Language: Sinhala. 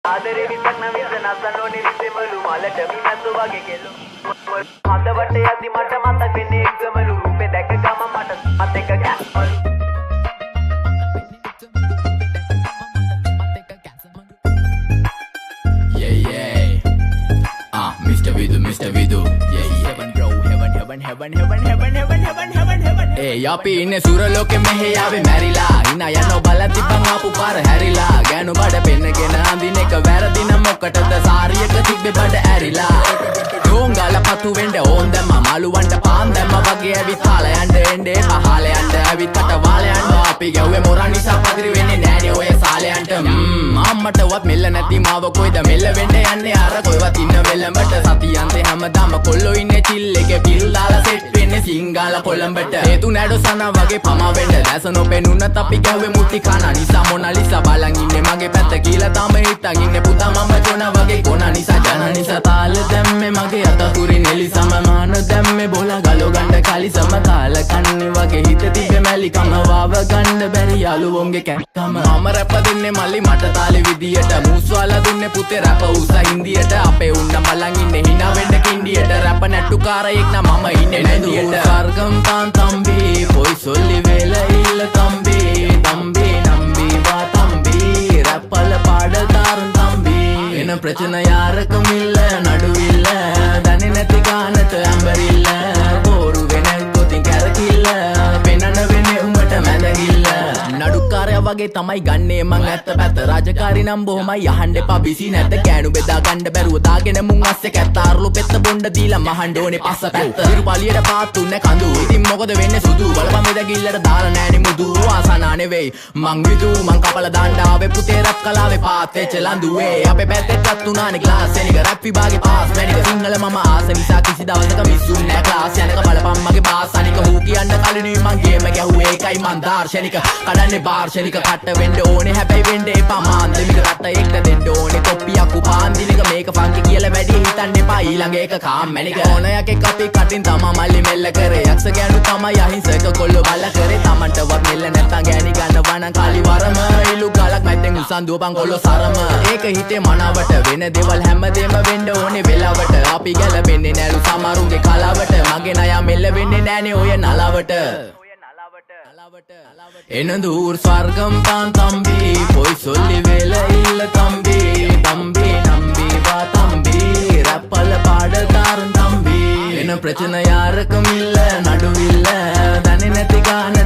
ආදරේ විතක් නම් විස නසනෝනේ විසෙමලු මලට මිනතු වගේ කෙලු හදවට යද්දි මට මතක් වෙන්නේ එක්කමලු රූපේ දැක ගම මට මත් එක ගැස්මලු Mr. Vidu heaven bro heaven hey අපි ඉන්නේ සුරලෝකෙ මෙහෙ ආවේ මැරිලා ඉනා යනෝ බලන් තිබ්බන් ආපු පාර හැරිලා ගෑනු බඩ පෙන්නගෙන අඳින එක වැරදි නම් මොකටද සාරියක තිබ්බේ බඩ ඇරිලා ඩෝංගල පතු වෙන්න ඕන් දැම්ම මාළුවන්ට පාන් දැම්ම වගේ ඇවිත් හාල යන්න එන්නේ පහල යන්න ඇවිත් කට වාල යන්න අපි ගැව්වේ මොරන් නිසා පදිරි වෙන්නේ නෑනේ ඔය සාලයන්ට අම්මටවත් මෙල්ල නැති මාව කොයිද මෙල්ල වෙන්න යන්නේ අර කොයිවත් ඉන්න වෙලඹට සතියන්තේ හැමදාම කොල්ලෝ ඉන්නේ චිල් එකේ පිල් දාලා සෙට් වෙන්නේ සිංගාල කොළඹට හේතු නැඩෝ සනා වගේ පමා වෙන්න දැස නොපෙනුනත් අපි ගැව්වේ මුටි කන නිසා මොනාලිසා බලන් ඉන්නේ මගේ පැත්ත කියලා තාම හිටන් ඉන්නේ පුතා මම ජොන වගේ කොන නිසා ජන නිසා තාල දැම්මේ මගේ අතකුරින් එලි සමමාන දැම්මේ බෝලා ගලෝ ගන්න කලි සමතාල කන්නේ වගේ හිත තිබ්බේ මැලි කම වාව ගන්න බැරි යාළුවෝන්ගේ කැක්කම මම රැප දෙන්නේ මල්ලි මට තාලේ විදියට මූස්වාලා දුන්නේ පුතේ රැප උසා හින්දියට අපේ උන්න බලන් ඉන්නේ hina වෙන්න කින්ඩියට රැප නැට්ටුකාරයෙක් නම් මම ඉන්නේ නැදියට ස්වර්ගම් තාන් තම්බි පොයි සොල්ලි වෙල ඉල්ල තම්බි තම්බි නම්බි වා තම්බි රැප්පල පාඩතාරුන් තම්බි එන ප්‍රචන යාරකමිල්ල නඩුවිල්ල දන්නේ නැති ගානට ඇඹරිල්ල බෝරු වෙන ගොතින් කැරකිල්ල පෙනන වෙන්නේ උඹට මැදගිල්ල නඩුකාරයා වගේ තමයි ගන්නේ මං ඇත්ත පැත්ත රාජකාරී නම් බොහොමයි අහන්න එපා බිසි නැද්ද කෑනු බෙදා ගන්න බැරුව දාගෙන මුන් අස්සේ කැත්තාරුළු පෙත්ත බොණ්ඩ දීලා මහන්න ඕනේ පස්ස පැත්ත ඉරුපාලියට පාත්තුන්නේ කඳු ඉතින් මොකද වෙන්නේ සුදු බලපන් මෙදගිල්ලට දාලා නෑනේ මුදු ආසනා නෙවෙයි මං විදු මං කපල දාන්න ආවේ පුතේ රැප් කලාවේ පාත් වෙච්ච ලඳුවේ අපේ පැත්තටත් උනානේ ක්ලාස් එනික රැප් විභාගේ පාස් වෙනික සිංහල මම ආස නිසා කිසි දවසක මිස්සුන් නෑ ක්ලාස් යනක බලපන් මගේ පාස් අනික හූ කියන්න කලිනුයි මං ගේම ගැහුවේ ඒකයි මං දාර්ශනික කඩන්නේ වාර්ෂනික කට වෙන්න ඕනේ හැබැයි වෙන්න එපා මාන්දමික කට එක්ක දෙන්න ඕනේ කොප්පියක් උපාන්දිනක මේක ෆන්කි කියලා වැඩි හිතන්න එපා ඊළඟ එක කාම්මැනික ඕනයක් එක්ක අපි කටින් තමා මල්ලි මෙල්ල කරේ යක්ෂ ගෑනු තමයි අහිංසක කොල්ලෝ බල කරේ තමන්ටවත් මෙල්ල නැත්තම් ගෑණි ගන්නවා නම් කාලි වරම ඉලු ගලක් මැද්දෙන් උසන් දුවපන් කොල්ලෝ සරම ඒක හිතේ මනවට වෙන දේවල් හැමදේම වෙන්න ඕනේ වෙලාවට අපි ගැලපෙන්නේ නෑලු සමරුන්ගේ කලාවට මගේ නයා මෙල්ල වෙන්නේ නෑනේ ඔය නලාවට එනදූර් ස්වර්ගම් තාන් තම්බි පොයි සොල්ලි වෙල ඉල්ල තම්බි තම්බි නම්බි වා තම්බි රැප්පල පාඩතාරුන් තම්බි එන ප්‍රචන යාරකමිල්ල නඩුවිල්ල දන්නේ නැති ගාන